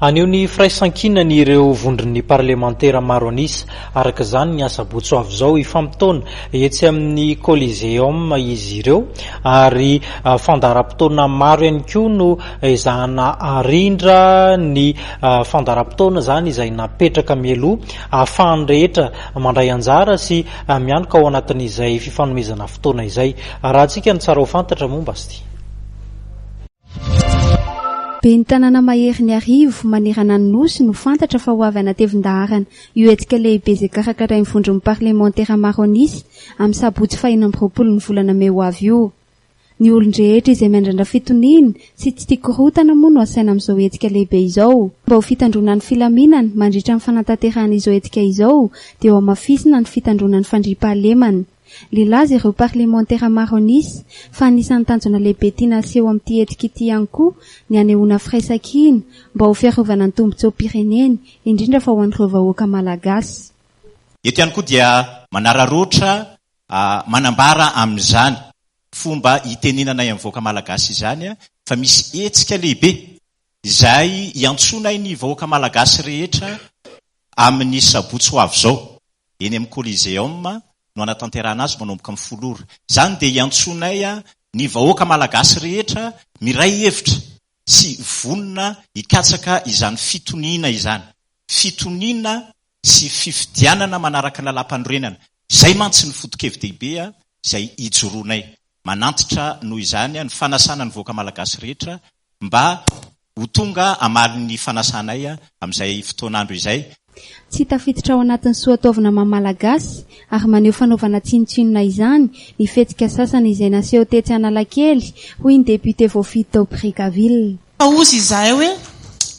Anio ny firaisan-kinany ireo vondron'ny parlemantera maro anisa araka izany ny asabotso avy izao ifampitona etsy amin'ny Coliseum izy ireo ary fandaharam-potoana maro ihany koa no izahana arindra ny fandaharam-potoana izany izay napetraka mialoha ahafahany rehetra mandray anjara sy mianoka ao anatin'izay fifanomezana fotoana izay. Raha antsika ny tsara ho fantatra momba azy ity. Be ny tanàna mahery ny arivo manerana ny nosy no fantatra fa ho avy anatevin-daharana io etika lehibe izay karakarain'ny vondron'ny parlemantera maro anisy amin'ny sabotsy 4 ny volana May ho avy io. Ny olon-drehetra izay miandrandra fitoniana sy tsy tia korotana moa no asaina amin'izao etika lehibe izao. Mba ho fitandronan'ny filaminana mandritra ny fanatanterahana izao etika izao dia ho amafisina ny fitandronan'ny fandriam-pahalemana. Lilaza ireo parlemantera maro anisy fa anisan'ny tanjona lehibe tiana aseho amin'ity etika ity ihany koa ny anehoana firaisan-kina mba ho fiarovana ny tombontsao pireneny indrindra fa ho an'ireo vahoaka malagasy. Eto ihany koa dia manararoatra manambara amin'izany fomba hitenenana amin'ny vahoaka malagasy izany fa misy etsika lehibe izay iantsonay ny vahoaka malagasy rehetra amin'ny sabotsy ho avy izao eny amin'ny Coliseum no anatanterahana azy manomboka amin'ny folora. Izany dia iantsonay ny vahoaka malagasy rehetra miray hevitra sy vonona hikatsaka izany fitoniana izany. Fitoniana sy fifidianana manaraka ny lalam-panorenana. Izay mantsy ny foto-kevi-dehibe izay ijoroanay. Manantitra noho izany ny fanasana ny vahoaka malagasy rehetra mba ho tonga amalin'ny fanasanay amin'izay fotoanandro izay. Tsy tafiditra ao anatin'ny soataovana maha-malagasy ary maneho fanaovana tsinotsinona izany ny fetika sasany izay naseho tetsy Analakely hoy ny député voafity tao Brickaville. Ozy izay hoe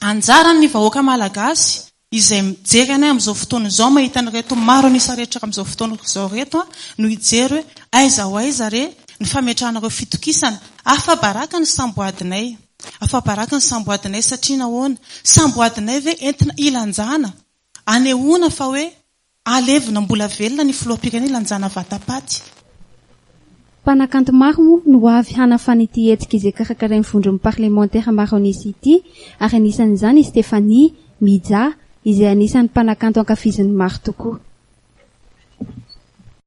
anjara ny vahoaka malagasy izay mijery anay amin'izao fotoana izao mahita an'ireto maro anisa rehetra amin'izao fotoana izao reto no hijery hoe aiza ho aiza re ny fametrahanareo fitokisana afabaraka ny samboadinay. Afabaraka ny samboadinay satria nahoana samboadinay ve entina ilanjana anehoana fa hoe alevina mbola velona ny filoham-pirenena ilanjana vatapaty. Mpanakanto maro moa no avy hanafana ity etika izay karakarain'ny vondron'ny parlemantera maro anisy ity ary anisan'izany Stéphanie Midja izay anisan'ny mpanakanto ankafizin'ny maro tokoa.